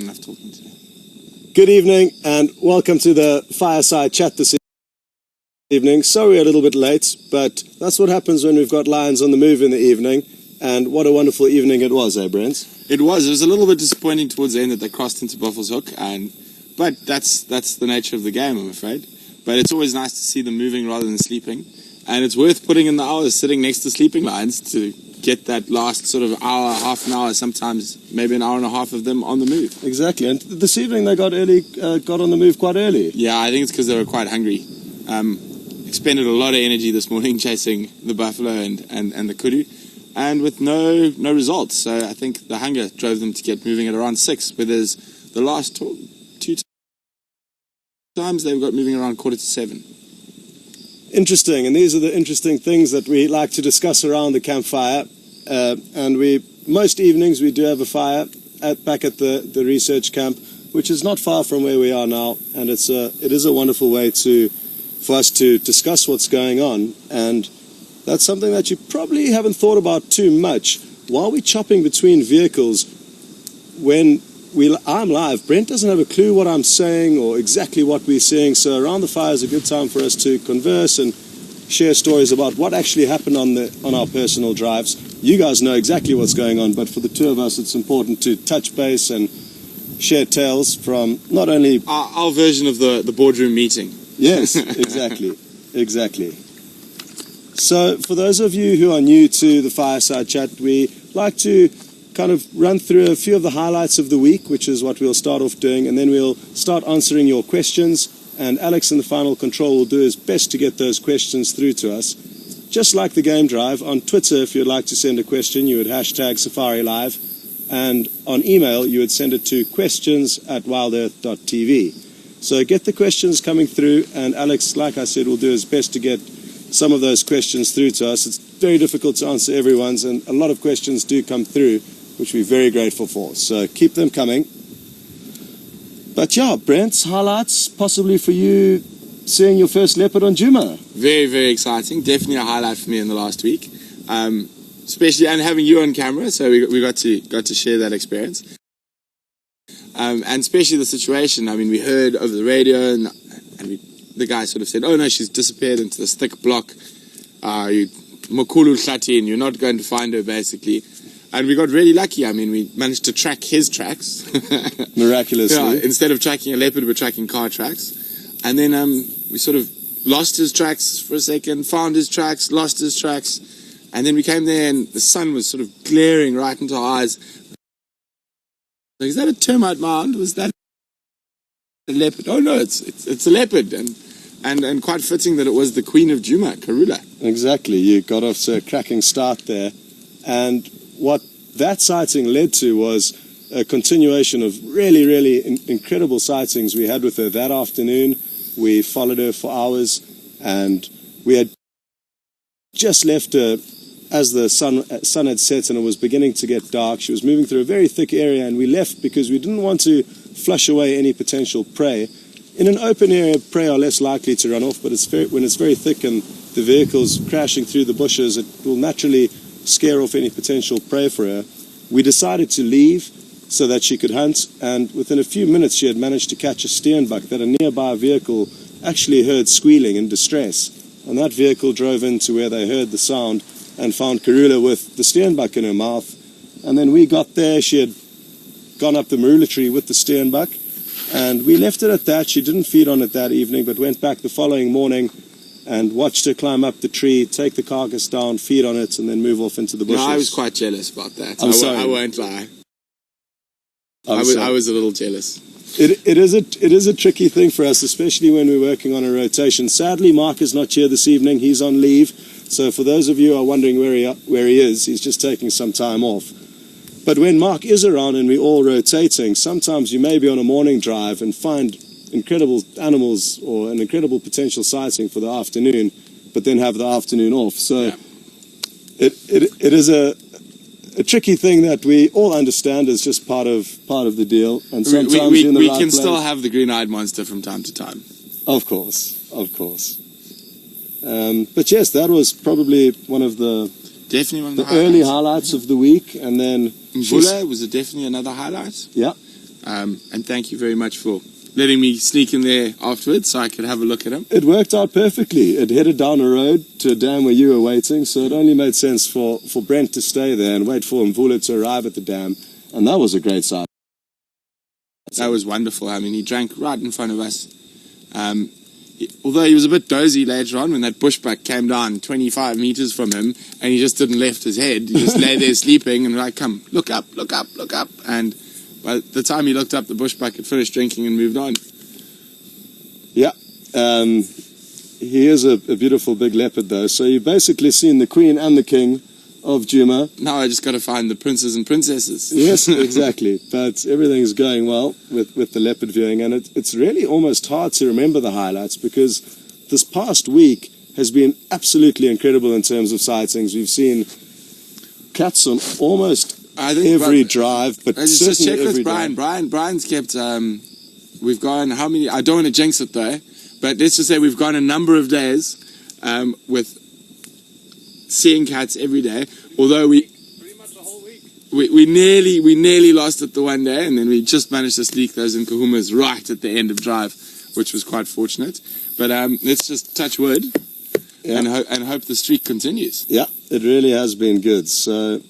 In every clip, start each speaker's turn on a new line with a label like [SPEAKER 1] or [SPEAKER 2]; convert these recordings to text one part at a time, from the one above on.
[SPEAKER 1] done enough talking today.
[SPEAKER 2] Good evening and welcome to the Fireside chat this evening. Sorry a little bit late, but that's what happens when we've got lions on the move in the evening. And what a wonderful evening it was, Brent?
[SPEAKER 1] It was. It was a little bit disappointing towards the end that they crossed into Buffalo's Hook, but that's the nature of the game, I'm afraid. But it's always nice to see them moving rather than sleeping. And it's worth putting in the hours sitting next to sleeping lions to get that last sort of hour, half an hour, sometimes maybe an hour and a half of them on the move.
[SPEAKER 2] Exactly. And this evening they got on the move quite early.
[SPEAKER 1] Yeah, I think it's because they were quite hungry. Expended a lot of energy this morning chasing the buffalo and the kudu, and with no results. So I think the hunger drove them to get moving at around 6, where there's the last 2 times they've got moving around 6:45.
[SPEAKER 2] Interesting, and these are the interesting things that we like to discuss around the campfire. And most evenings we do have a fire back at the research camp, which is not far from where we are now, and it is a wonderful way for us to discuss what's going on. And that's something that you probably haven't thought about too much. While we're chopping between vehicles, when I'm live, Brent doesn't have a clue what I'm saying or exactly what we're seeing, so around the fire is a good time for us to converse and share stories about what actually happened on our personal drives. You guys know exactly what's going on, but for the two of us it's important to touch base and share tales from not only
[SPEAKER 1] our version of the boardroom meeting.
[SPEAKER 2] Yes, exactly. So for those of you who are new to the Fireside Chat, we like to kind of run through a few of the highlights of the week, which is what we'll start off doing, and then we'll start answering your questions, and Alex in the final control will do his best to get those questions through to us. Just like the game drive, on Twitter, if you'd like to send a question, you would hashtag Safari Live, and on email, you would send it to questions@wildearth.tv. So get the questions coming through, and Alex, like I said, will do his best to get some of those questions through to us. It's very difficult to answer everyone's, and a lot of questions do come through, which we're very grateful for. So keep them coming. But yeah, Brent's highlights, possibly for you, seeing your first leopard on Djuma.
[SPEAKER 1] Very, very exciting. Definitely a highlight for me in the last week. Especially, and having you on camera, so we got to share that experience. And especially the situation. I mean, we heard over the radio, and the guy sort of said, "Oh no, she's disappeared into this thick block. Mokulu Hlatin, you're not going to find her," basically. And we got really lucky. I mean, we managed to track his tracks.
[SPEAKER 2] Miraculously.
[SPEAKER 1] Yeah, instead of tracking a leopard, we're tracking car tracks. And then we sort of lost his tracks for a second, found his tracks, lost his tracks. And then we came there and the sun was sort of glaring right into our eyes. So, is that a termite mound? Was that a leopard? Oh no, it's a leopard. And quite fitting that it was the queen of Djuma, Karula.
[SPEAKER 2] Exactly. You got off to a cracking start there. And what that sighting led to was a continuation of really, really incredible sightings we had with her that afternoon. We followed her for hours, and we had just left her as the sun had set and it was beginning to get dark. She was moving through a very thick area, and we left because we didn't want to flush away any potential prey. In an open area, prey are less likely to run off, but when it's very thick and the vehicle's crashing through the bushes, it will naturally scare off any potential prey for her. We decided to leave so that she could hunt, and within a few minutes she had managed to catch a steenbok that a nearby vehicle actually heard squealing in distress. And that vehicle drove into where they heard the sound and found Karula with the steenbok in her mouth. And then we got there, she had gone up the marula tree with the steenbok, and we left it at that. She didn't feed on it that evening, but went back the following morning and watched her climb up the tree, take the carcass down, feed on it, and then move off into the bushes.
[SPEAKER 1] No, I was quite jealous about that.
[SPEAKER 2] I
[SPEAKER 1] won't lie. I was a little jealous.
[SPEAKER 2] It is a tricky thing for us, especially when we're working on a rotation. Sadly, Mark is not here this evening. He's on leave. So for those of you who are wondering where he is, he's just taking some time off. But when Mark is around and we're all rotating, sometimes you may be on a morning drive and find incredible animals or an incredible potential sighting for the afternoon, but then have the afternoon off. So yeah. It is a tricky thing that we all understand is just part of the deal. And sometimes
[SPEAKER 1] we can still have the green-eyed monster from time to time.
[SPEAKER 2] Of course. But yes, that was probably one of the
[SPEAKER 1] early
[SPEAKER 2] highlights of the week. And then
[SPEAKER 1] Mvula was definitely another highlight.
[SPEAKER 2] Yeah.
[SPEAKER 1] And thank you very much for letting me sneak in there afterwards so I could have a look at him.
[SPEAKER 2] It worked out perfectly. It headed down a road to a dam where you were waiting, so it only made sense for Brent to stay there and wait for Mvula to arrive at the dam, and that was a great sight.
[SPEAKER 1] That was wonderful. I mean, he drank right in front of us. Although he was a bit dozy later on when that bushbuck came down 25 meters from him and he just didn't lift his head. He just lay there sleeping and we're like, come, look up, look up, look up. And by the time he looked up, the bushbuck had finished drinking and moved on.
[SPEAKER 2] Yeah. He is a beautiful big leopard, though. So you've basically seen the queen and the king of Djuma.
[SPEAKER 1] Now I just got to find the princes and princesses.
[SPEAKER 2] Yes, exactly. But everything's going well with the leopard viewing, and it's really almost hard to remember the highlights because this past week has been absolutely incredible in terms of sightings. We've seen cats on almost every drive, but
[SPEAKER 1] just check
[SPEAKER 2] every
[SPEAKER 1] with Brian. Brian's kept. We've gone how many? I don't want to jinx it though, but let's just say we've gone a number of days with seeing cats every day. Although
[SPEAKER 3] pretty much the whole week.
[SPEAKER 1] We nearly lost it the one day, and then we just managed to sneak those Nkuhumas right at the end of drive, which was quite fortunate. But let's just touch wood and hope the streak continues.
[SPEAKER 2] Yeah, it really has been good. So,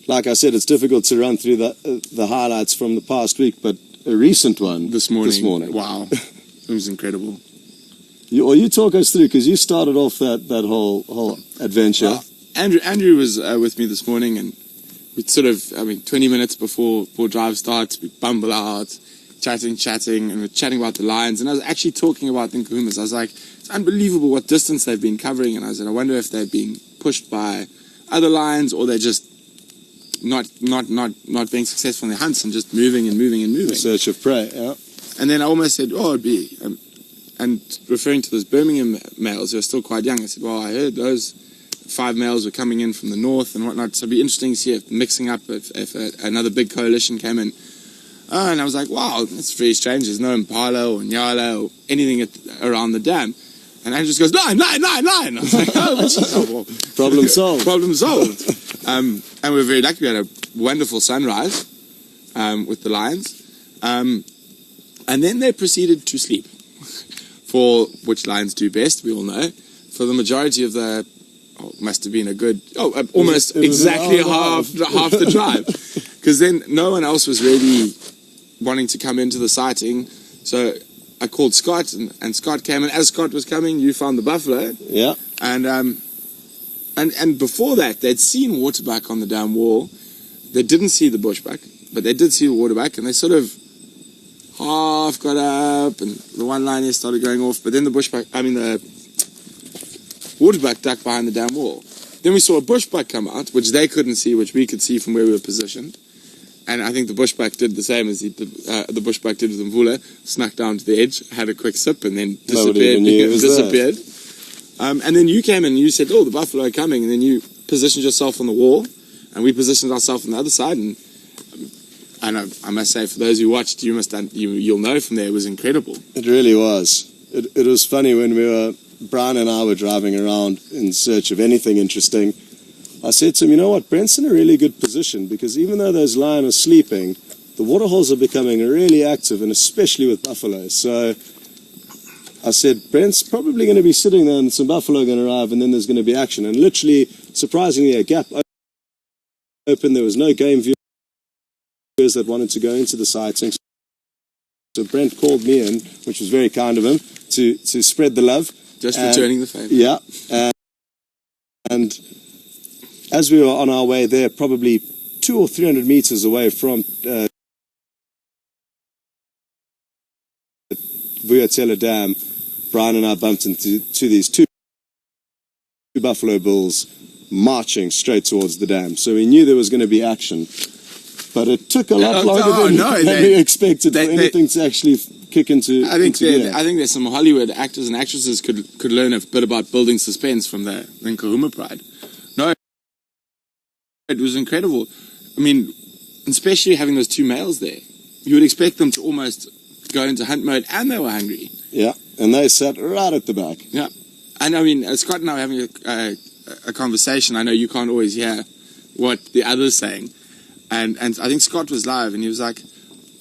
[SPEAKER 2] like I said, it's difficult to run through the highlights from the past week, but a recent one
[SPEAKER 1] this morning. Wow, it was incredible.
[SPEAKER 2] You talk us through, because you started off that whole adventure.
[SPEAKER 1] Well, Andrew was with me this morning, and we 20 minutes before drive starts, we bumble out, chatting, and we're chatting about the lions. And I was actually talking about the Nkuhumas. I was like, it's unbelievable what distance they've been covering. And I said, I wonder if they're being pushed by other lions, or they're just not being successful in their hunts and just moving.
[SPEAKER 2] In search of prey, yeah.
[SPEAKER 1] And then I almost said, it'd be... and referring to those Birmingham males who are still quite young, I said, well, I heard those 5 males were coming in from the north and whatnot, so it'd be interesting to see if mixing up if another big coalition came in. And I was like, wow, that's very strange. There's no Impala or Nyala or anything around the dam. And Andrew just goes, lion. I was like, well,
[SPEAKER 2] problem solved.
[SPEAKER 1] Problem solved. And we were very lucky. We had a wonderful sunrise with the lions. And then they proceeded to sleep. For which lions do best, we all know. For the majority of the, must have been a good, almost exactly half the drive. Because then no one else was really wanting to come into the sighting. So I called Scott, and Scott came, and as Scott was coming, you found the buffalo.
[SPEAKER 2] Yeah.
[SPEAKER 1] And before that, they'd seen waterbuck on the dam wall. They didn't see the bushbuck, but they did see the waterbuck, and they sort of half got up, and the one line here started going off, but then the waterbuck ducked behind the dam wall. Then we saw a bushbuck come out, which they couldn't see, which we could see from where we were positioned. And I think the bushbuck did the same as the bushbuck did with Mvula, snuck down to the edge, had a quick sip, and then disappeared. And then you came in and you said, the buffalo are coming, and then you positioned yourself on the wall, and we positioned ourselves on the other side, and I must say, for those who watched, you'll know from there, it was incredible.
[SPEAKER 2] It really was. It was funny when Brian and I were driving around in search of anything interesting. I said to him, you know what, Brent's in a really good position, because even though those lions are sleeping, the waterholes are becoming really active, and especially with buffalo. So I said, Brent's probably going to be sitting there and some buffalo are going to arrive, and then there's going to be action. And literally, surprisingly, a gap opened. There was no game viewers that wanted to go into the sighting. So Brent called me in, which was very kind of him, to spread the love.
[SPEAKER 1] Just returning the favour.
[SPEAKER 2] Yeah. And as we were on our way there, probably 200 or 300 meters away from Vuyatela Dam, Brian and I bumped into these two buffalo bulls marching straight towards the dam. So we knew there was going to be action. But it took a lot longer than we expected for anything to actually kick into gear.
[SPEAKER 1] I think there's some Hollywood actors and actresses could learn a bit about building suspense from the Nkuhuma Pride. No, it was incredible. I mean, especially having those two males there. You would expect them to almost go into hunt mode, and they were hungry.
[SPEAKER 2] Yeah, and they sat right at the back.
[SPEAKER 1] Yeah. And I mean, Scott and I were having a conversation. I know you can't always hear what the other's saying. And I think Scott was live, and he was like,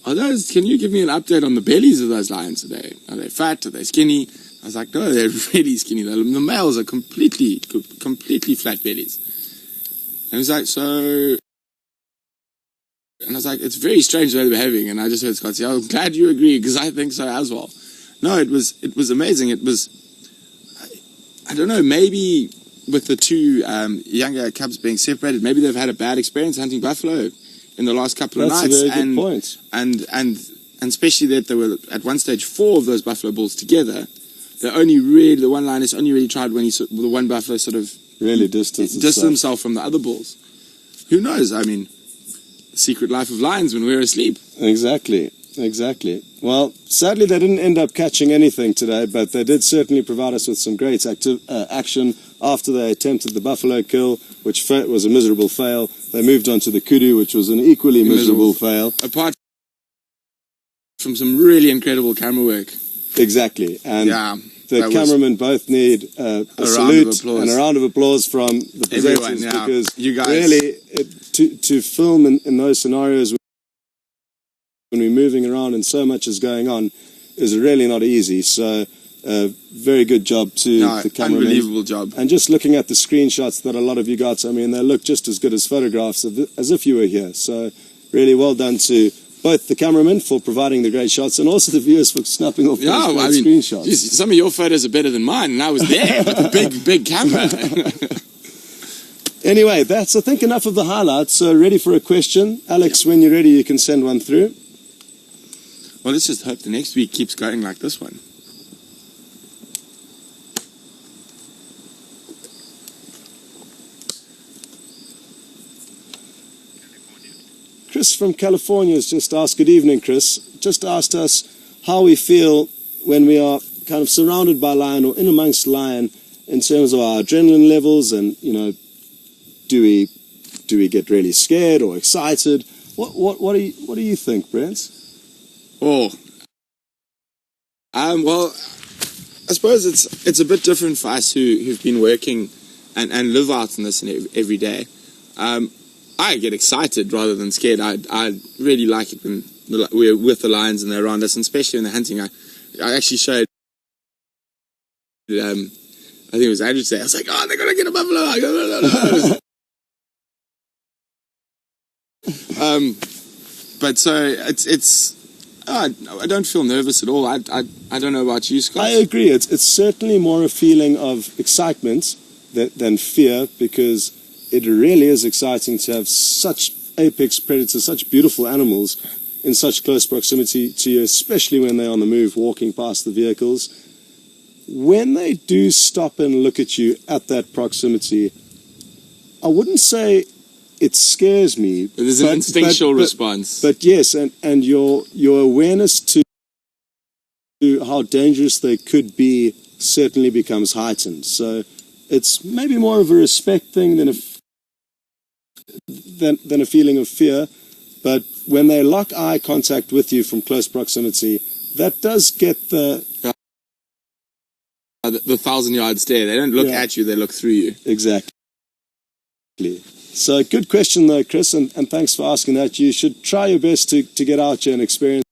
[SPEAKER 1] Can you give me an update on the bellies of those lions today? Are they fat? Are they skinny? I was like, no, they're really skinny. The males are completely flat bellies. And he was like, so... And I was like, it's very strange the way they're behaving. And I just heard Scott say, I'm glad you agree, because I think so as well. No, it was amazing. It was, I don't know, maybe with the two younger cubs being separated, maybe they've had a bad experience hunting buffalo in the last couple of nights.
[SPEAKER 2] That's a very good point.
[SPEAKER 1] And especially that there were, at one stage, 4 of those buffalo bulls together. The one lioness only really tried when the one buffalo sort of
[SPEAKER 2] really distanced
[SPEAKER 1] himself from the other bulls. Who knows? I mean, secret life of lions when we're asleep.
[SPEAKER 2] Exactly. Well, sadly they didn't end up catching anything today, but they did certainly provide us with some great action after they attempted the buffalo kill, which was a miserable fail. They moved on to the kudu, which was an equally miserable fail.
[SPEAKER 1] Apart from some really incredible camera work.
[SPEAKER 2] Exactly. And
[SPEAKER 1] yeah,
[SPEAKER 2] the cameramen both need a salute and a round of applause from the presenters, because
[SPEAKER 1] you guys
[SPEAKER 2] really to film in those scenarios when we're moving around and so much is going on is really not easy. So very good job to the cameramen.
[SPEAKER 1] Unbelievable job.
[SPEAKER 2] And just looking at the screenshots that a lot of you got, I mean, they look just as good as photographs as if you were here. So really well done to both the cameramen for providing the great shots and also the viewers for snapping off those great screenshots.
[SPEAKER 1] Geez, some of your photos are better than mine, and I was there with the big camera.
[SPEAKER 2] Anyway, that's, I think, enough of the highlights. So ready for a question? Alex, when you're ready, you can send one through.
[SPEAKER 1] Well, let's just hope the next week keeps going like this one.
[SPEAKER 2] Chris from California has just asked, good evening, Chris, just asked us how we feel when we are kind of surrounded by lion or in amongst lion in terms of our adrenaline levels, and, you know, do we get really scared or excited? What do you think, Brent?
[SPEAKER 1] Well, I suppose it's a bit different for us who've been working and live out in this every day. I get excited rather than scared. I really like it when we're with the lions and they're around us, and especially when they're hunting. I actually showed, I think it was Andrew today, I was like, oh, they're going to get a buffalo. I go, no. But so I don't feel nervous at all. I don't know about you, Scott.
[SPEAKER 2] I agree. It's certainly more a feeling of excitement than fear, because it really is exciting to have such apex predators, such beautiful animals in such close proximity to you, especially when they're on the move, walking past the vehicles. When they do stop and look at you at that proximity, I wouldn't say it scares me.
[SPEAKER 1] There's an instinctual response.
[SPEAKER 2] But yes, and your awareness to how dangerous they could be certainly becomes heightened. So it's maybe more of a respect thing than a feeling of fear. But when they lock eye contact with you from close proximity, that does get the
[SPEAKER 1] 1,000-yard stare. They don't look at you, they look through you.
[SPEAKER 2] Exactly. So good question though, Chris, and thanks for asking that. You should try your best to get out here and experience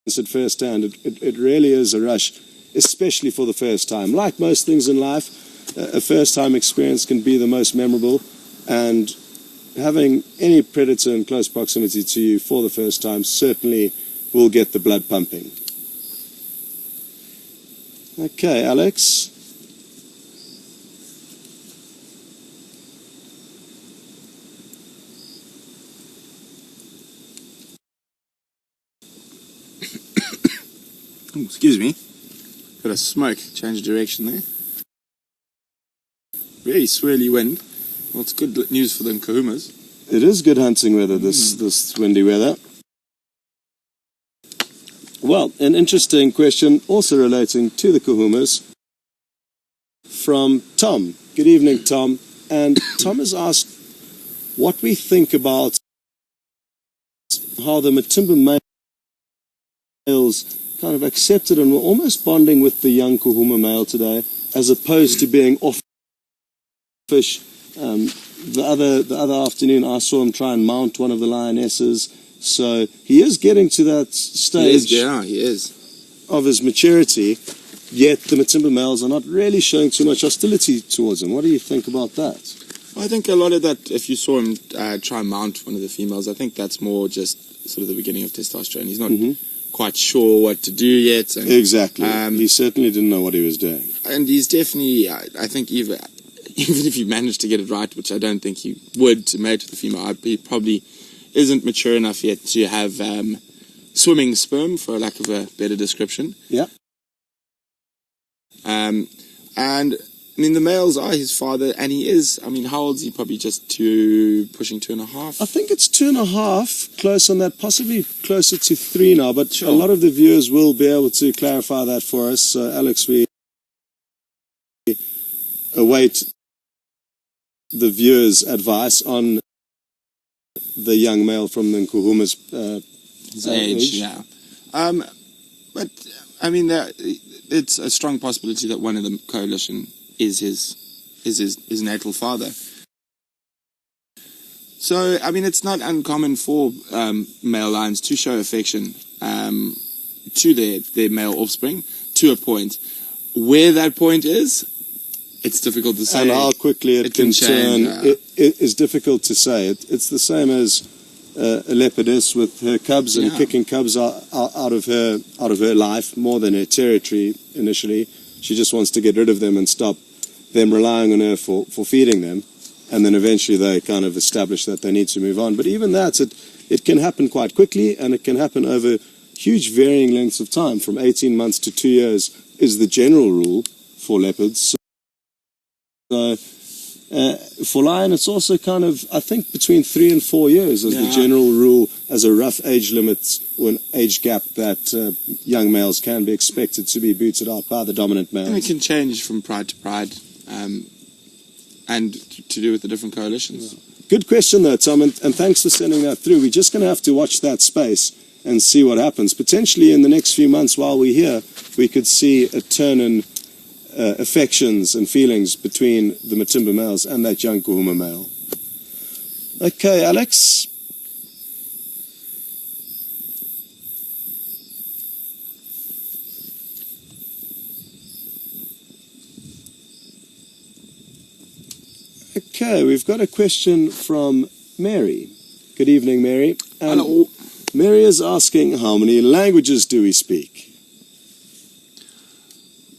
[SPEAKER 2] it firsthand. It really is a rush, especially for the first time. Like most things in life, a first-time experience can be the most memorable, and having any predator in close proximity to you for the first time certainly will get the blood pumping. Okay, Alex.
[SPEAKER 1] Ooh, excuse me. Got a smoke. Change of direction there. Very swirly wind. Well, it's good news for the Kahumas.
[SPEAKER 2] It is good hunting weather, this windy weather. Well, an interesting question also relating to the Kahumas from Tom. Good evening, Tom. And Tom has asked what we think about how the Matimba males kind of accepted and were almost bonding with the young Kahuma male today, as opposed to being off fish. The other afternoon, I saw him try and mount one of the lionesses. So he is getting to that stage
[SPEAKER 1] He is.
[SPEAKER 2] of his maturity, yet the Matimba males are not really showing too much hostility towards him. What do you think about that?
[SPEAKER 1] I think a lot of that, if you saw him try and mount one of the females, I think that's more just sort of the beginning of testosterone. He's not quite sure what to do yet. And,
[SPEAKER 2] Exactly. He certainly didn't know what he was doing.
[SPEAKER 1] And he's definitely, I think even if he managed to get it right, which I don't think he would, to mate with the female, he probably isn't mature enough yet to have swimming sperm, for lack of a better description.
[SPEAKER 2] Yeah.
[SPEAKER 1] And I mean, the males are his father, and he is, I mean, how old is he? Probably just pushing 2.5?
[SPEAKER 2] I think it's 2.5, close on that, possibly closer to 3 now, but a lot of the viewers will be able to clarify that for us. So, Alex, we await the viewers' advice on the young male from the Nkuhuma's
[SPEAKER 1] his age, yeah. But, I mean, it's a strong possibility that one of the coalition is his natal father. So, I mean, it's not uncommon for male lions to show affection to their male offspring to a point. Where that point is, it's difficult to say.
[SPEAKER 2] And how quickly it can
[SPEAKER 1] change,
[SPEAKER 2] turn it is difficult to say. It's the same as a leopardess with her cubs and kicking cubs out of her life more than her territory initially. She just wants to get rid of them and stop them relying on her for feeding them, and then eventually they kind of establish that they need to move on. But even that, it can happen quite quickly, and it can happen over huge varying lengths of time. From 18 months to 2 years is the general rule for leopards. So for lion, it's also kind of, I think, between 3 and 4 years as the general rule, as a rough age limit or an age gap that young males can be expected to be booted out by the dominant males.
[SPEAKER 1] And it can change from pride to pride, and to do with the different coalitions.
[SPEAKER 2] Good question, though, Tom, and thanks for sending that through. We're just going to have to watch that space and see what happens. Potentially in the next few months while we're here, we could see a turn in affections and feelings between the Matimba males and that young Nkuhuma male. Okay, Alex. Okay, we've got a question from Mary. Good evening, Mary.
[SPEAKER 1] Hello.
[SPEAKER 2] Mary is asking, how many languages do we speak?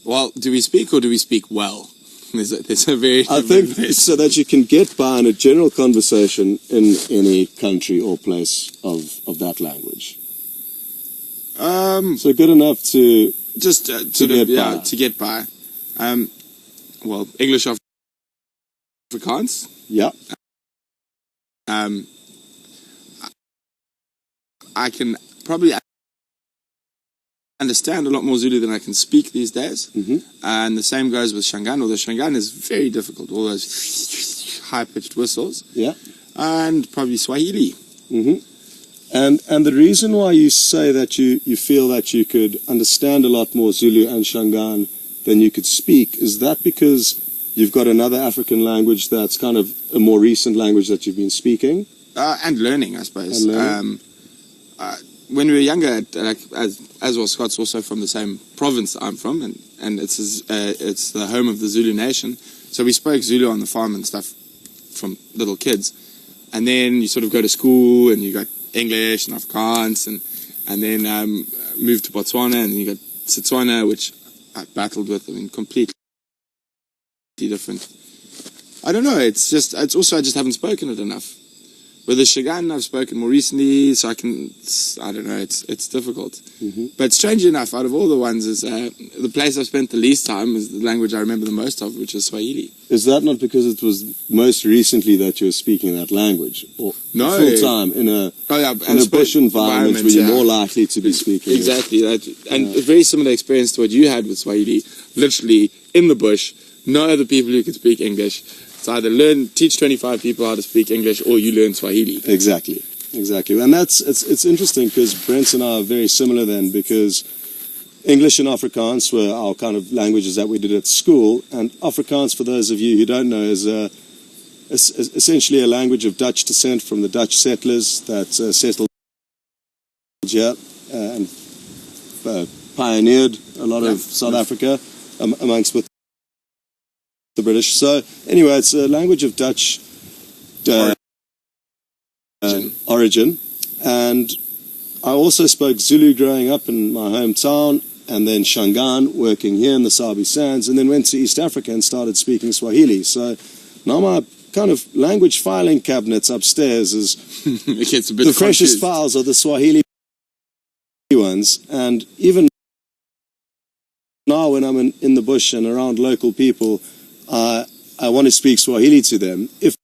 [SPEAKER 1] Well, do we speak or do we speak well? There's a very...
[SPEAKER 2] I think so that you can get by in a general conversation in any country or place of that language. So good enough to
[SPEAKER 1] just to get by. Well, English Afrikaans.
[SPEAKER 2] Yeah.
[SPEAKER 1] I can probably understand a lot more Zulu than I can speak these days. And the same goes with Shangaan, although Shangaan is very difficult, all those high-pitched whistles.
[SPEAKER 2] Yeah.
[SPEAKER 1] And probably Swahili.
[SPEAKER 2] And the reason why you say that you feel that you could understand a lot more Zulu and Shangaan than you could speak, is that because you've got another African language that's kind of a more recent language that you've been speaking?
[SPEAKER 1] And learning, I suppose.
[SPEAKER 2] And learning.
[SPEAKER 1] When we were younger, like, as well, Scott's also from the same province that I'm from, and it's the home of the Zulu nation. So we spoke Zulu on the farm and stuff from little kids. And then you sort of go to school and you got English and Afrikaans, and then moved to Botswana, and then you got Setswana, which I battled with. I mean, completely different. I don't know, it's also I just haven't spoken it enough. With the Shangaan, I've spoken more recently, so I don't know, it's difficult. But strangely enough, out of all the ones, is the place I've spent the least time is the language I remember the most of, which is Swahili.
[SPEAKER 2] Is that not because it was most recently that you were speaking that language? Or
[SPEAKER 1] no.
[SPEAKER 2] Full time in a bush environment where you're more likely to be speaking
[SPEAKER 1] exactly that. And a very similar experience to what you had with Swahili, literally in the bush, no other people who could speak English. It's either teach 25 people how to speak English, or you learn Swahili.
[SPEAKER 2] Exactly. And it's interesting because Brent and I are very similar then, because English and Afrikaans were our kind of languages that we did at school. And Afrikaans, for those of you who don't know, is essentially a language of Dutch descent from the Dutch settlers that settled here and pioneered a lot of South Africa amongst with the British. So anyway, it's a language of Dutch origin. And I also spoke Zulu growing up in my hometown, and then Shangaan working here in the Sabi Sands, and then went to East Africa and started speaking Swahili. So now my kind of language filing cabinets upstairs is
[SPEAKER 1] it gets a bit
[SPEAKER 2] the freshest
[SPEAKER 1] confused.
[SPEAKER 2] files are the Swahili ones. And even now when I'm in the bush and around local people, I want to speak Swahili to them. If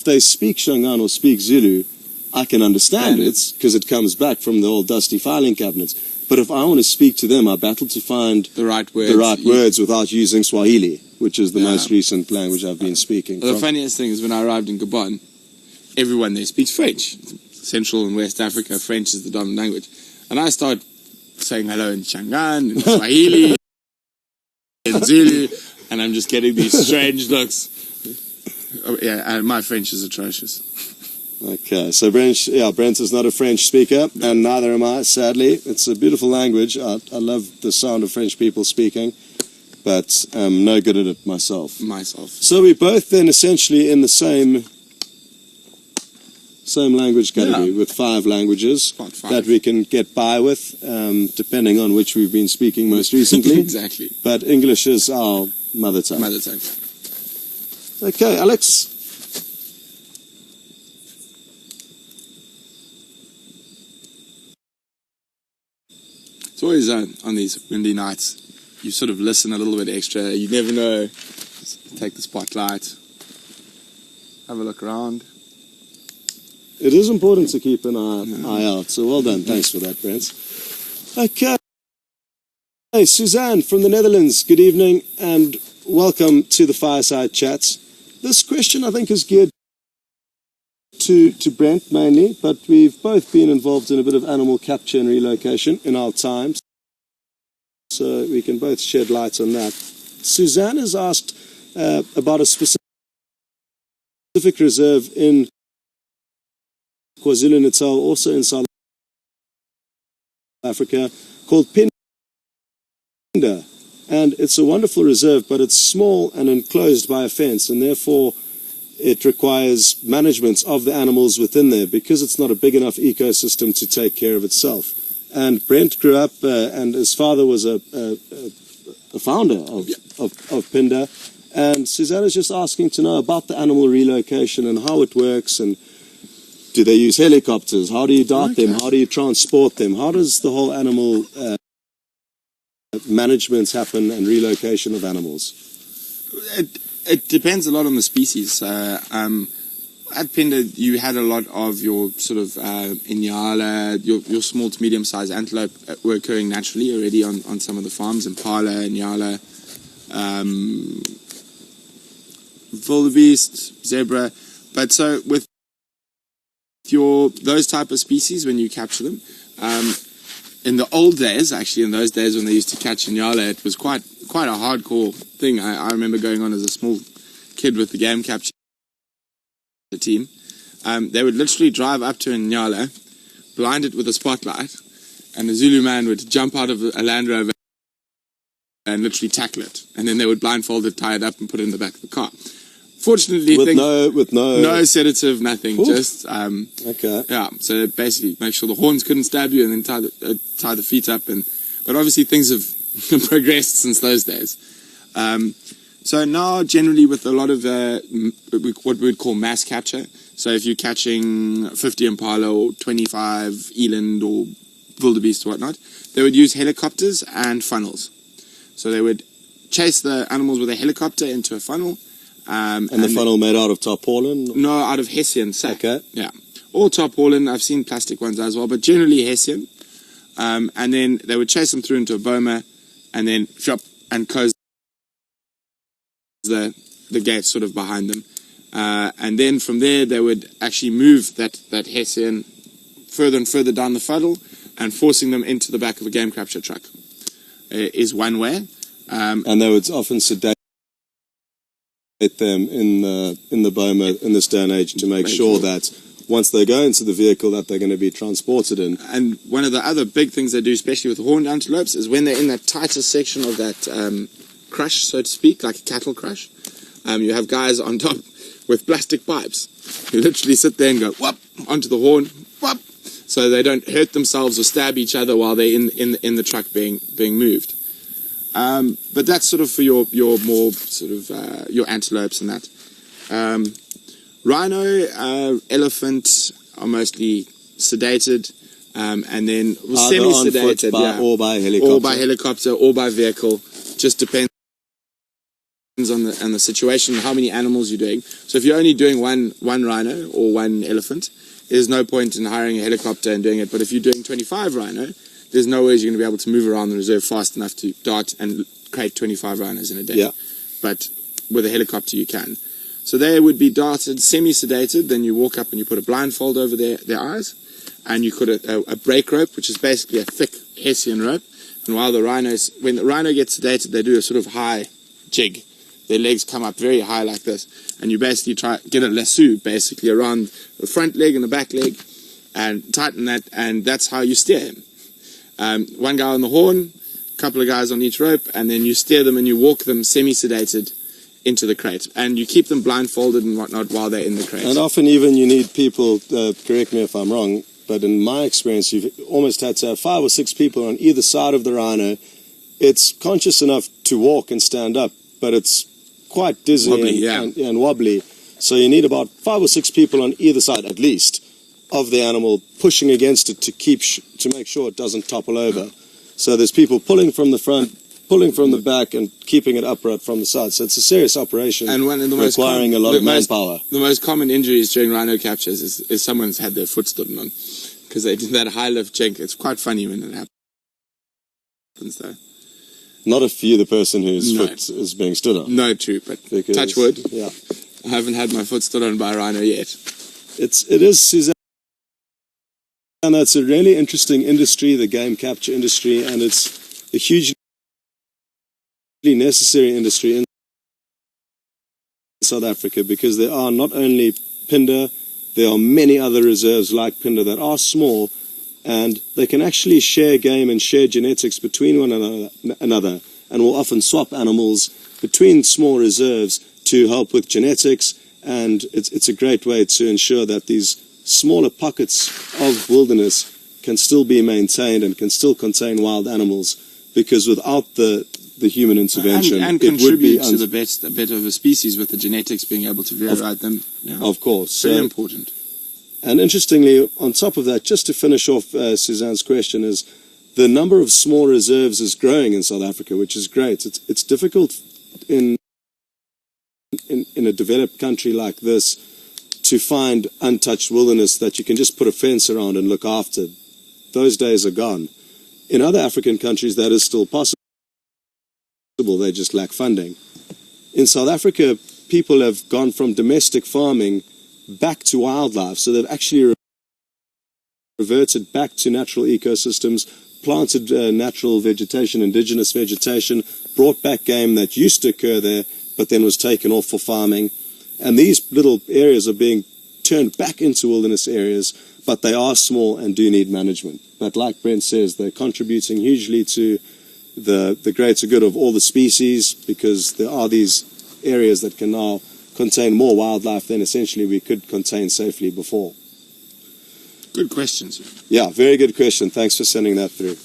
[SPEAKER 2] they speak Shangaan or speak Zulu, I can understand it because it comes back from the old dusty filing cabinets. But if I want to speak to them, I battle to find
[SPEAKER 1] the right words,
[SPEAKER 2] words without using Swahili, which is the most recent language I've been speaking.
[SPEAKER 1] The funniest thing is when I arrived in Gabon, everyone there speaks French. Central and West Africa, French is the dominant language. And I start saying hello in Shangaan, in Swahili, in Zulu, and I'm just getting these strange looks. Oh, yeah, my French is atrocious.
[SPEAKER 2] Okay, so Brent is not a French speaker, and neither am I, sadly. It's a beautiful language. I love the sound of French people speaking, but I'm no good at it myself. So we're both then essentially in the same language category with 5 languages that we can get by with, depending on which we've been speaking most recently.
[SPEAKER 1] Exactly.
[SPEAKER 2] But English is our mother tongue. Okay, Alex.
[SPEAKER 1] It's always on these windy nights, you sort of listen a little bit extra. You never know. Just take the spotlight, have a look around.
[SPEAKER 2] It is important to keep an eye out, so well done. Thanks for that, Brent. Okay. Hey, Suzanne from the Netherlands, good evening and welcome to the Fireside Chats. This question, I think, is geared to Brent mainly, but we've both been involved in a bit of animal capture and relocation in our times, so we can both shed light on that. Suzanne has asked about a specific reserve in KwaZulu-Natal, also in South Africa, called Phinda. And it's a wonderful reserve, but it's small and enclosed by a fence, and therefore it requires management of the animals within there because it's not a big enough ecosystem to take care of itself. And Brent grew up, and his father was a founder of Phinda. And Suzanne is just asking to know about the animal relocation and how it works, and do they use helicopters? How do you dart them? How do you transport them? How does the whole animal management happen and relocation of animals?
[SPEAKER 1] It depends a lot on the species. At Phinda, you had a lot of your sort of Inyala, your small to medium-sized antelope were occurring naturally already on some of the farms, Impala, Inyala, wildebeest, zebra. But so with those type of species, when you capture them, in the old days, actually in those days when they used to catch Inyala, it was quite a hardcore thing. I remember going on as a small kid with the game capture team. They would literally drive up to Inyala, blind it with a spotlight, and the Zulu man would jump out of a Land Rover and literally tackle it. And then they would blindfold it, tie it up, and put it in the back of the car. Fortunately, no sedative, nothing. Oof. Just So basically, make sure the horns couldn't stab you, and then tie the feet up. But obviously, things have progressed since those days. So now, generally, with a lot of what we would call mass capture. So if you're catching 50 impala or 25 eland or wildebeest or whatnot, they would use helicopters and funnels. So they would chase the animals with a helicopter into a funnel.
[SPEAKER 2] And the funnel made out of tarpaulin?
[SPEAKER 1] No, out of Hessian sack.
[SPEAKER 2] Okay.
[SPEAKER 1] Yeah. Or tarpaulin. I've seen plastic ones as well, but generally Hessian. And then they would chase them through into a boma and then shop and close the gate sort of behind them. And then from there, they would actually move that Hessian further and further down the funnel and forcing them into the back of a game capture truck is one way.
[SPEAKER 2] And they would often sedate them in the boma in this day and age to make sure that once they go into the vehicle that they're going to be transported in.
[SPEAKER 1] And one of the other big things they do, especially with horned antelopes, is when they're in that tighter section of that crush, so to speak, like a cattle crush, you have guys on top with plastic pipes who literally sit there and go whoop onto the horn, whoop, so they don't hurt themselves or stab each other while they're in the truck being moved. But that's sort of for your more sort of your antelopes and that. Rhino, elephant are mostly sedated, and then semi-sedated,
[SPEAKER 2] or by helicopter,
[SPEAKER 1] or by vehicle. Just depends on the situation, how many animals you're doing. So if you're only doing one rhino or one elephant, there's no point in hiring a helicopter and doing it. But if you're doing 25 rhino, there's no way you're going to be able to move around the reserve fast enough to dart and crate 25 rhinos in a day.
[SPEAKER 2] Yeah.
[SPEAKER 1] But with a helicopter you can. So they would be darted, semi-sedated, then you walk up and you put a blindfold over their eyes, and you put a brake rope, which is basically a thick Hessian rope. And when the rhino gets sedated, they do a sort of high jig. Their legs come up very high like this, and you basically try get a lasso basically around the front leg and the back leg, and tighten that, and that's how you steer him. One guy on the horn, a couple of guys on each rope, and then you steer them and you walk them semi-sedated into the crate, and you keep them blindfolded and whatnot while they're in the crate.
[SPEAKER 2] And often even you need people, correct me if I'm wrong, but in my experience you've almost had to have 5 or 6 people on either side of the rhino. It's conscious enough to walk and stand up, but it's quite dizzy wobbly, and wobbly. So you need about 5 or 6 people on either side at least of the animal pushing against it to make sure it doesn't topple over. So there's people pulling from the front, pulling from the back, and keeping it upright from the side. So it's a serious operation, and one of the requiring a lot of manpower.
[SPEAKER 1] The most common injuries during rhino captures is someone's had their foot stood on, because they did that high lift jink. It's quite funny when it happens, though.
[SPEAKER 2] Not if you're the person whose foot is being stood on.
[SPEAKER 1] No, true, but touch wood.
[SPEAKER 2] Yeah,
[SPEAKER 1] I haven't had my foot stood on by a rhino yet.
[SPEAKER 2] It is, Suzanne. And it's a really interesting industry, the game capture industry, and it's a hugely necessary industry in South Africa, because there are not only Phinda, there are many other reserves like Phinda that are small, and they can actually share game and share genetics between one another, and will often swap animals between small reserves to help with genetics, and it's a great way to ensure that these smaller pockets of wilderness can still be maintained and can still contain wild animals, because without the human intervention,
[SPEAKER 1] and contribute to the better of the species with the genetics being able to variate them. Yeah.
[SPEAKER 2] Of course.
[SPEAKER 1] Very important.
[SPEAKER 2] And interestingly, on top of that, just to finish off Suzanne's question, is the number of small reserves is growing in South Africa, which is great. It's difficult in a developed country like this to find untouched wilderness that you can just put a fence around and look after. Those days are gone. In other African countries, that is still possible. They just lack funding. In South Africa, people have gone from domestic farming back to wildlife. So they've actually reverted back to natural ecosystems, planted natural vegetation, indigenous vegetation, brought back game that used to occur there, but then was taken off for farming. And these little areas are being turned back into wilderness areas, but they are small and do need management. But like Brent says, they're contributing hugely to the greater good of all the species, because there are these areas that can now contain more wildlife than essentially we could contain safely before.
[SPEAKER 1] Good questions.
[SPEAKER 2] Yeah, very good question. Thanks for sending that through.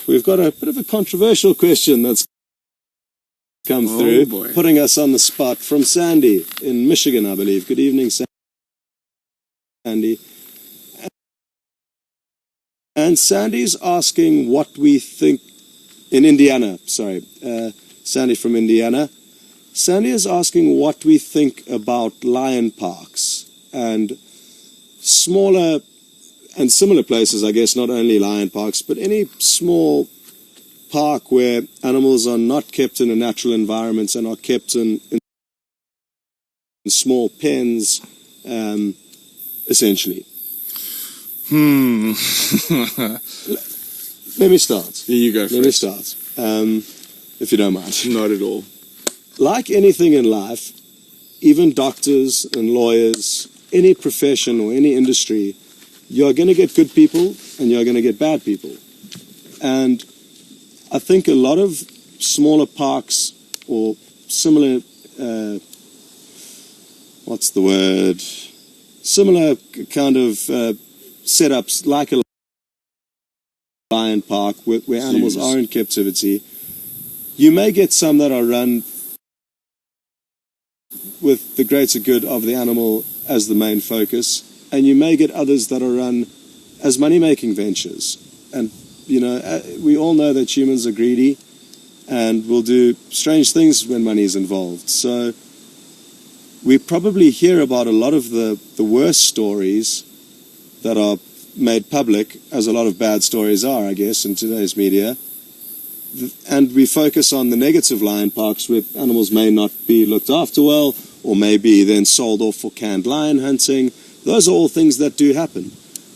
[SPEAKER 2] We've got a bit of a controversial question that's come through, putting us on the spot, from Sandy in Michigan, I believe. Good evening, Sandy. And Sandy's asking what we think in Indiana. Sandy from Indiana. Sandy is asking what we think about lion parks and smaller and similar places, I guess, not only lion parks, but any small park where animals are not kept in a natural environment and are kept in small pens, essentially. Let me start.
[SPEAKER 1] Here you go first.
[SPEAKER 2] Let me start, if you don't mind.
[SPEAKER 1] Not at all.
[SPEAKER 2] Like anything in life, even doctors and lawyers, any profession or any industry, you're going to get good people and you're going to get bad people. And I think a lot of smaller parks or similar, similar kind of setups like a lion park where animals are in captivity, you may get some that are run with the greater good of the animal as the main focus, and you may get others that are run as money-making ventures. And, you know, we all know that humans are greedy and will do strange things when money is involved. So we probably hear about a lot of the worst stories that are made public, as a lot of bad stories are, I guess, in today's media. And we focus on the negative lion parks where animals may not be looked after well, or maybe then sold off for canned lion hunting. Those are all things that do happen.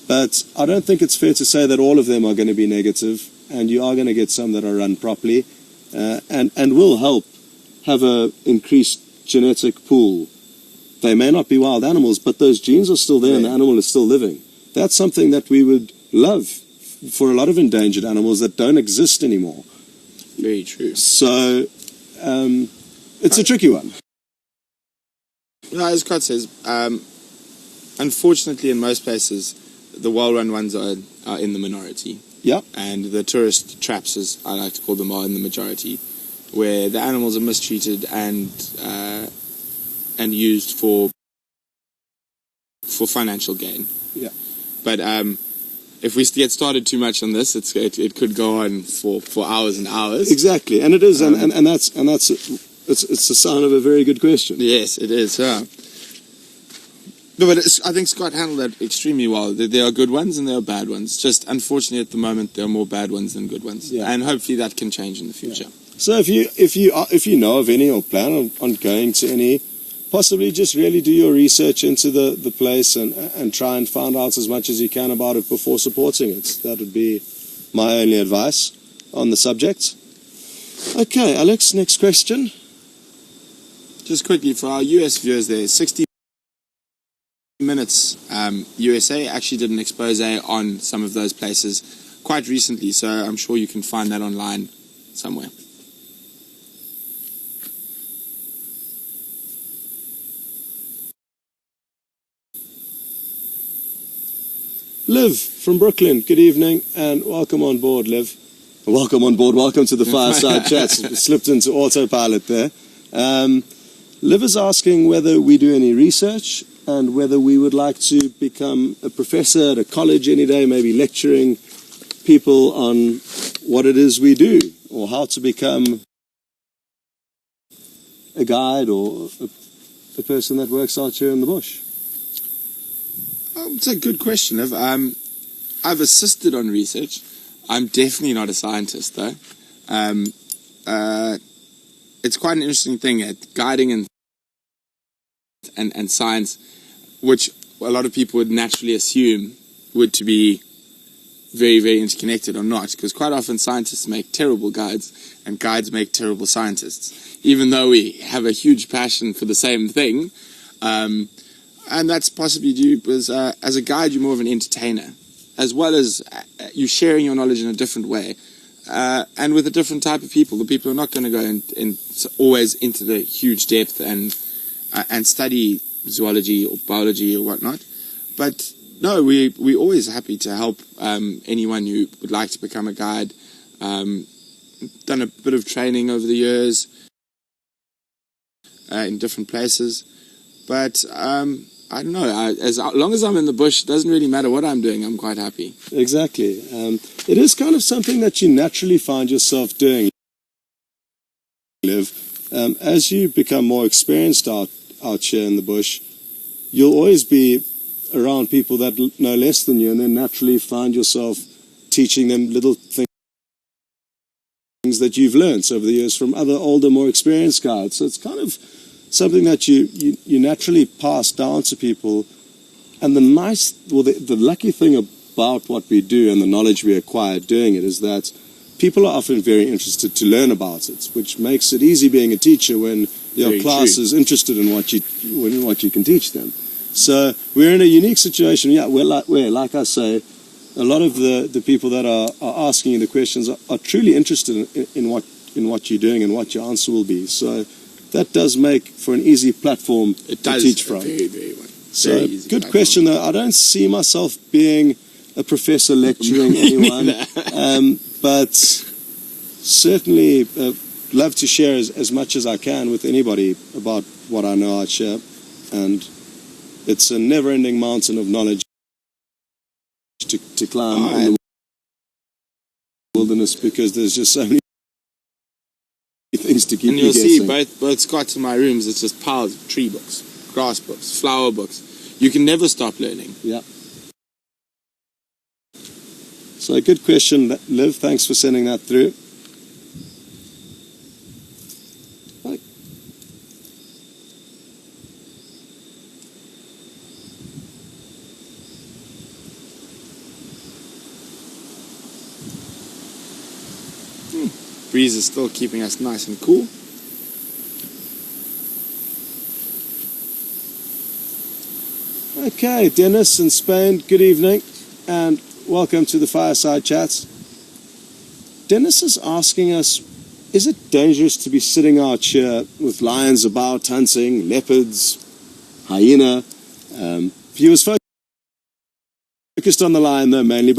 [SPEAKER 2] But I don't think it's fair to say that all of them are going to be negative, and you are going to get some that are run properly and will help have an increased genetic pool. They may not be wild animals, but those genes are still there and the animal is still living. That's something that we would love for a lot of endangered animals that don't exist anymore.
[SPEAKER 1] Very true.
[SPEAKER 2] So it's a tricky one.
[SPEAKER 1] No, as Scott says, unfortunately in most places, the well-run ones are in the minority.
[SPEAKER 2] Yep.
[SPEAKER 1] And the tourist traps, as I like to call them, are in the majority, where the animals are mistreated and used for financial gain.
[SPEAKER 2] Yeah.
[SPEAKER 1] But if we get started too much on this, it could go on for hours and hours.
[SPEAKER 2] Exactly, and it is, and that's it's the sign of a very good question.
[SPEAKER 1] Yes, it is. Yeah. No, but I think Scott handled that extremely well. There are good ones and there are bad ones. Just unfortunately, at the moment, there are more bad ones than good ones. Yeah. And hopefully that can change in the future.
[SPEAKER 2] Yeah. So if you know of any or plan on going to any, possibly just really do your research into the place and try and find out as much as you can about it before supporting it. That would be my only advice on the subject. Okay, Alex, next question.
[SPEAKER 1] Just quickly, for our US viewers there, 60 Minutes USA actually did an expose on some of those places quite recently, so I'm sure you can find that online somewhere.
[SPEAKER 2] Liv from Brooklyn, good evening and welcome on board, Liv. Welcome on board, welcome to the Fireside Chats. Slipped into autopilot there. Liv is asking whether we do any research and whether we would like to become a professor at a college any day, maybe lecturing people on what it is we do or how to become a guide or a person that works out here in the bush.
[SPEAKER 1] It's a good question. I've assisted on research. I'm definitely not a scientist, though. It's quite an interesting thing at guiding and science, which a lot of people would naturally assume would to be very, very interconnected or not, because quite often scientists make terrible guides and guides make terrible scientists, even though we have a huge passion for the same thing. And that's possibly due because as a guide, you're more of an entertainer, as well as you sharing your knowledge in a different way, and with a different type of people. The people are not going to go in always into the huge depth and study zoology or biology or whatnot. But no, we're always happy to help anyone who would like to become a guide. Done a bit of training over the years in different places, but I don't know. As long as I'm in the bush, it doesn't really matter what I'm doing. I'm quite happy.
[SPEAKER 2] Exactly. It is kind of something that you naturally find yourself doing, Liv. As you become more experienced out here in the bush, you'll always be around people that know less than you, and then naturally find yourself teaching them little things that you've learned over the years from other older, more experienced guides. So it's kind of something that you naturally pass down to people. And the lucky thing about what we do and the knowledge we acquire doing it is that people are often very interested to learn about it, which makes it easy being a teacher when your
[SPEAKER 1] Very
[SPEAKER 2] class
[SPEAKER 1] true.
[SPEAKER 2] is interested in what you can teach them. So we're in a unique situation. Yeah, where like I say, a lot of the people that are asking you the questions are truly interested in what you're doing and what your answer will be. So that does make for an easy platform to teach from.
[SPEAKER 1] Very, very well.
[SPEAKER 2] So
[SPEAKER 1] Very easy
[SPEAKER 2] good
[SPEAKER 1] platform.
[SPEAKER 2] question though. I don't see myself being a professor lecturing anyone, but certainly love to share as much as I can with anybody about what I know out here, and it's a never-ending mountain of knowledge to climb in the wilderness because there's just so many things to keep
[SPEAKER 1] And
[SPEAKER 2] you
[SPEAKER 1] you'll
[SPEAKER 2] guessing.
[SPEAKER 1] see both Scott's and my rooms, it's just piles of tree books, grass books, flower books. You can never stop learning.
[SPEAKER 2] Yeah. So a good question, Liv. Thanks for sending that through.
[SPEAKER 1] Breeze is still keeping us nice and cool.
[SPEAKER 2] Okay, Dennis in Spain, good evening and welcome to the Fireside Chats. Dennis is asking us, is it dangerous to be sitting out here with lions about, hunting, leopards, hyena? He was focused on the lion though mainly,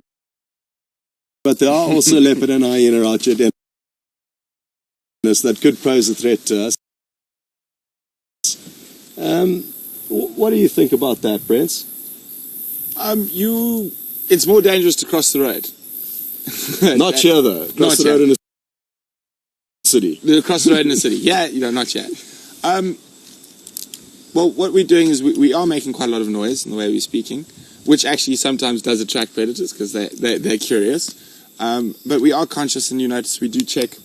[SPEAKER 2] but there are also leopard and hyena out here, Dennis, that could pose a threat to us. What do you think about that, Brent?
[SPEAKER 1] It's more dangerous to cross the road.
[SPEAKER 2] Not here though. Cross the road in a city.
[SPEAKER 1] Across the road in the city. Yeah, not yet. Well, what we're doing is we are making quite a lot of noise in the way we're speaking, which actually sometimes does attract predators because they're curious. But we are conscious, and you notice we do check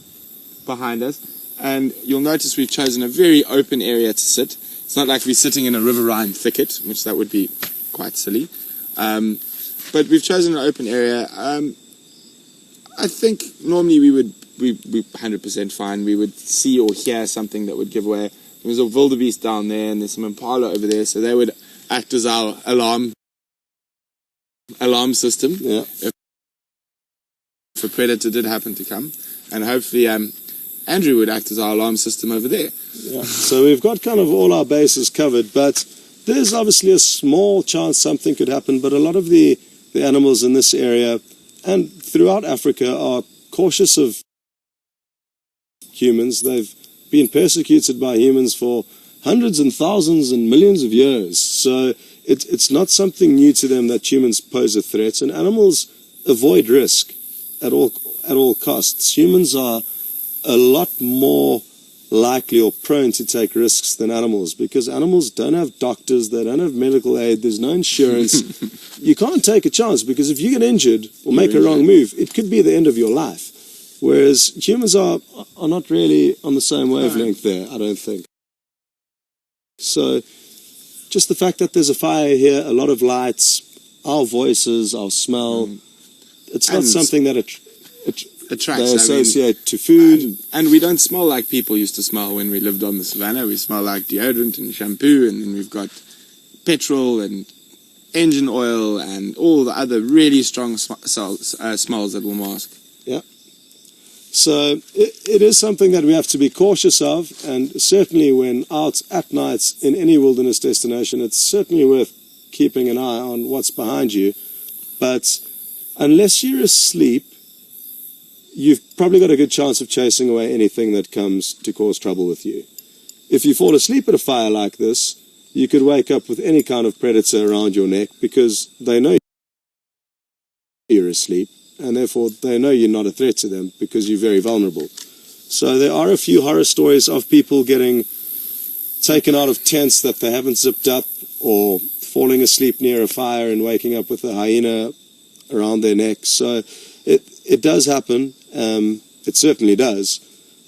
[SPEAKER 1] behind us. And you'll notice we've chosen a very open area to sit. It's not like we're sitting in a riverine thicket, which that would be quite silly. But we've chosen an open area. I think normally we're 100% fine. We would see or hear something that would give away. There's a wildebeest down there, and there's some impala over there, so they would act as our alarm system.
[SPEAKER 2] Yeah.
[SPEAKER 1] If a predator did happen to come, and hopefully Andrew would act as our alarm system over there.
[SPEAKER 2] Yeah. So we've got kind of all our bases covered, but there's obviously a small chance something could happen. But a lot of the animals in this area and throughout Africa are cautious of humans. They've been persecuted by humans for hundreds and thousands and millions of years. So it's not something new to them that humans pose a threat, and animals avoid risk at all costs. Humans are a lot more likely or prone to take risks than animals because animals don't have doctors, they don't have medical aid, there's no insurance. You can't take a chance because if you get injured or make a wrong move, it could be the end of your life. Whereas humans are not really on the same wavelength there, I don't think. So just the fact that there's a fire here, a lot of lights, our voices, our smell, it's not something that
[SPEAKER 1] Attracts.
[SPEAKER 2] they associate to food.
[SPEAKER 1] And we don't smell like people used to smell when we lived on the savannah. We smell like deodorant and shampoo, and then we've got petrol and engine oil and all the other really strong smells that will mask.
[SPEAKER 2] Yeah. So it is something that we have to be cautious of, and certainly when out at night in any wilderness destination, it's certainly worth keeping an eye on what's behind you. But unless you're asleep, you've probably got a good chance of chasing away anything that comes to cause trouble with you. If you fall asleep at a fire like this, you could wake up with any kind of predator around your neck because they know you're asleep, and therefore they know you're not a threat to them because you're very vulnerable. So there are a few horror stories of people getting taken out of tents that they haven't zipped up, or falling asleep near a fire and waking up with a hyena around their neck. So it does happen. It certainly does.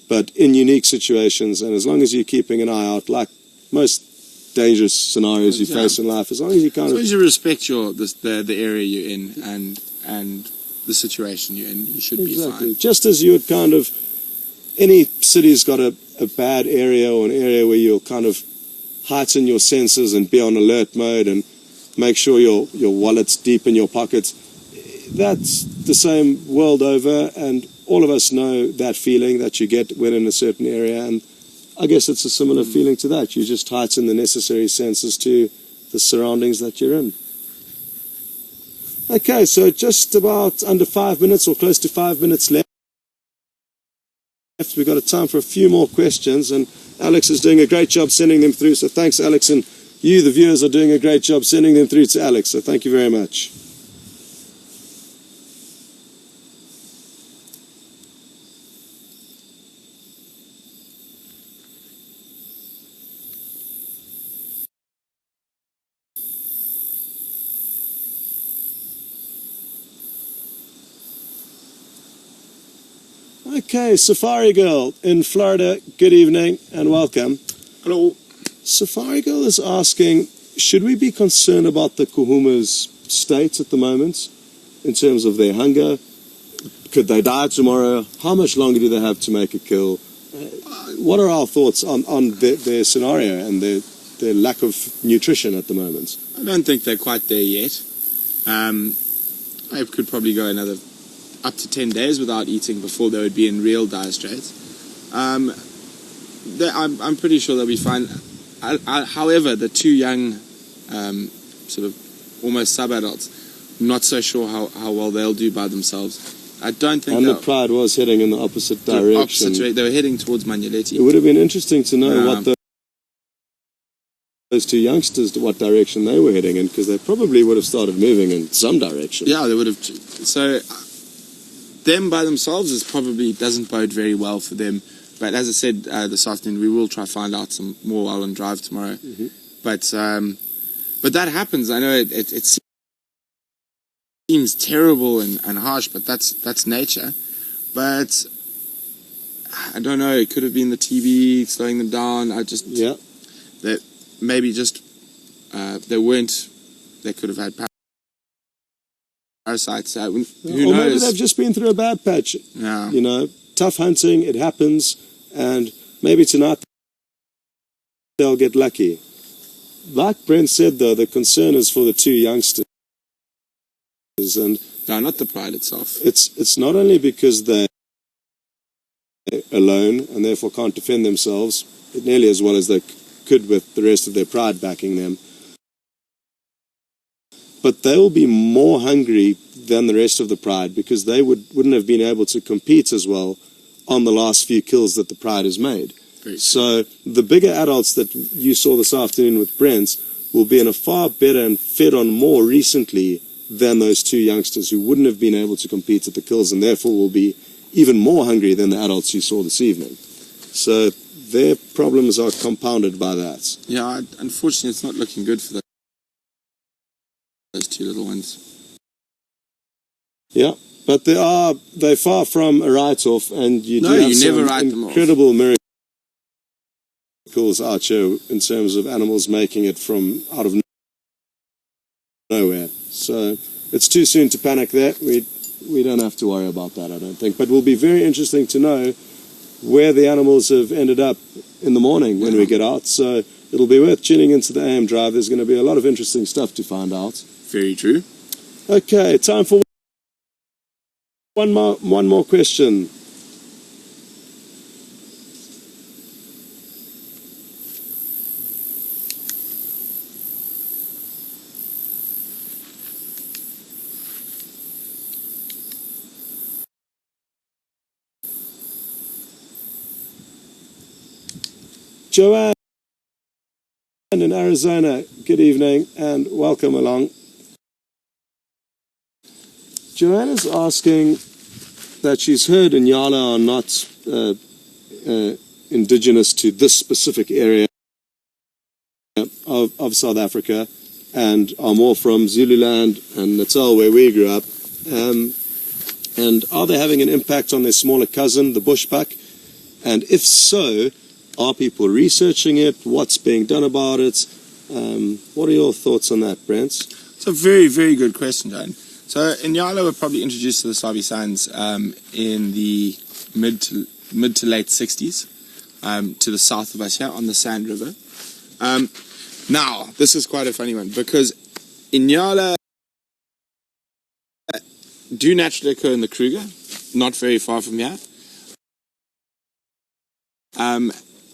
[SPEAKER 2] But in unique situations, and as long as you're keeping an eye out, like most dangerous scenarios you face in life. As long as you kind
[SPEAKER 1] As
[SPEAKER 2] of...
[SPEAKER 1] long as you respect the area you're in and the situation you're in, you should be fine.
[SPEAKER 2] Just as you would kind of... Any city's got a bad area or an area where you'll kind of heighten your senses and be on alert mode and make sure your wallet's deep in your pockets. That's the same world over, and all of us know that feeling that you get when in a certain area, and I guess it's a similar feeling to that. You just heighten the necessary senses to the surroundings that you're in. Okay, so just about under 5 minutes or close to 5 minutes left. We've got a time for a few more questions, and Alex is doing a great job sending them through, so thanks, Alex, and you, the viewers, are doing a great job sending them through to Alex, so thank you very much. Okay, Safari Girl in Florida, good evening and welcome.
[SPEAKER 1] Hello.
[SPEAKER 2] Safari Girl is asking, should we be concerned about the Kuhuma's state at the moment in terms of their hunger? Could they die tomorrow? How much longer do they have to make a kill? What are our thoughts on their scenario and their lack of nutrition at the moment?
[SPEAKER 1] I don't think they're quite there yet. I could probably go another up to 10 days without eating before they would be in real dire straits. I'm pretty sure they'll be fine. However, the two young, sort of almost sub-adults, I'm not so sure how well they'll do by themselves. I don't think.
[SPEAKER 2] And the Pride was heading in the opposite direction.
[SPEAKER 1] They were heading towards Manyeleti.
[SPEAKER 2] It would have been interesting to know what those two youngsters, what direction they were heading in, because they probably would have started moving in some direction.
[SPEAKER 1] Yeah, they would have. So, them by themselves doesn't bode very well for them. But as I said this afternoon, we will try to find out some more while on drive tomorrow. Mm-hmm. But that happens. I know it seems terrible and harsh, but that's nature. But I don't know. It could have been the TV slowing them down. That maybe just they could have had parasites. Who knows?
[SPEAKER 2] Maybe they've just been through a bad patch.
[SPEAKER 1] Yeah.
[SPEAKER 2] You know, tough hunting. It happens, and maybe tonight they'll get lucky. Like Brent said, though, the concern is for the two youngsters, and
[SPEAKER 1] no, not the Pride itself.
[SPEAKER 2] It's not only because they're alone and therefore can't defend themselves nearly as well as they could with the rest of their Pride backing them, but they will be more hungry than the rest of the Pride because they wouldn't have been able to compete as well on the last few kills that the Pride has made. So the bigger adults that you saw this afternoon with Brent will be in a far better and fed on more recently than those two youngsters who wouldn't have been able to compete at the kills and therefore will be even more hungry than the adults you saw this evening. So their problems are compounded by that.
[SPEAKER 1] Yeah, unfortunately it's not looking good for those two little ones.
[SPEAKER 2] Yeah, but they're far from a write-off, and you
[SPEAKER 1] never write them off.
[SPEAKER 2] Incredible miracles out here in terms of animals making it from out of nowhere. So it's too soon to panic there. We don't have to worry about that, I don't think. But it will be very interesting to know where the animals have ended up in the morning when we get out. So it'll be worth tuning into the AM drive. There's going to be a lot of interesting stuff to find out.
[SPEAKER 1] Very true.
[SPEAKER 2] Okay, time for one more question. Joanne in Arizona, good evening and welcome along. Joanne is asking that she's heard Inyala are not indigenous to this specific area of South Africa and are more from Zululand and Natal, where we grew up. And are they having an impact on their smaller cousin, the bushbuck? And if so, are people researching it? What's being done about it? What are your thoughts on that, Brent?
[SPEAKER 1] It's a very, very good question, John. So Inyala were probably introduced to the Sabi sands in the mid to late 60s to the south of us here on the Sand River. Now, this is quite a funny one because Inyala do naturally occur in the Kruger, not very far from here.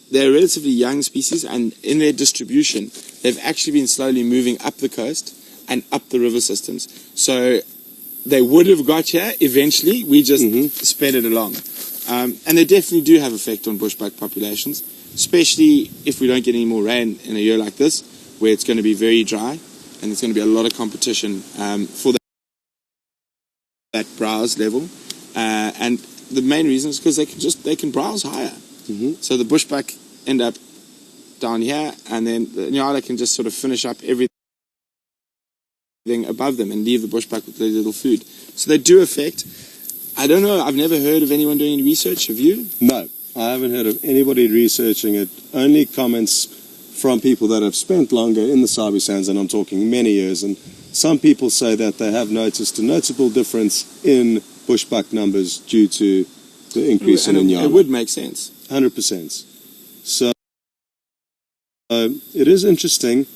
[SPEAKER 1] They're a relatively young species, and in their distribution, they've actually been slowly moving up the coast and up the river systems. So they would have got here eventually, we just sped it along. And they definitely do have effect on bushbuck populations, especially if we don't get any more rain in a year like this, where it's going to be very dry, and there's going to be a lot of competition for that browse level. And the main reason is because they can browse higher. So the bushbuck end up down here, and then the Inyala can just sort of finish up everything above them and leave the bushbuck with their little food. So they do affect. I don't know, I've never heard of anyone doing any research. Have you?
[SPEAKER 2] No, I haven't heard of anybody researching it. Only comments from people that have spent longer in the Sabi sands, and I'm talking many years, and some people say that they have noticed a notable difference in bushbuck numbers due to the increase in Inyala.
[SPEAKER 1] It would make sense.
[SPEAKER 2] 100%. So it is interesting,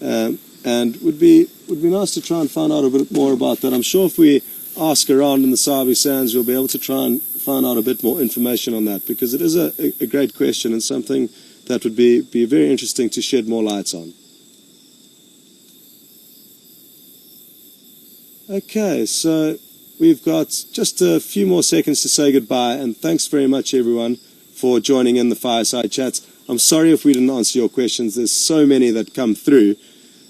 [SPEAKER 2] and would be nice to try and find out a bit more about that. I'm sure if we ask around in the Sabi sands, we'll be able to try and find out a bit more information on that, because it is a great question and something that would be very interesting to shed more light on. Okay, so we've got just a few more seconds to say goodbye, and thanks very much everyone for joining in the Fireside Chats. I'm sorry if we didn't answer your questions. There's so many that come through.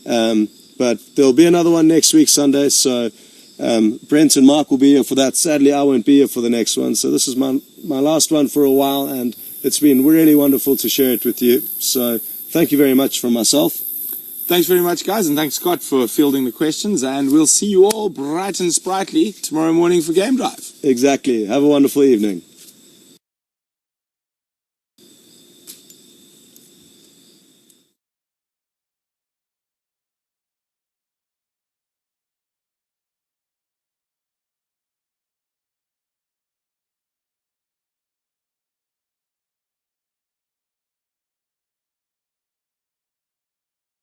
[SPEAKER 2] But there'll be another one next week, Sunday. So Brent and Mark will be here for that. Sadly, I won't be here for the next one. So this is my last one for a while, and it's been really wonderful to share it with you. So thank you very much from myself.
[SPEAKER 1] Thanks very much, guys, and thanks, Scott, for fielding the questions. And we'll see you all bright and sprightly tomorrow morning for Game Drive.
[SPEAKER 2] Exactly. Have a wonderful evening.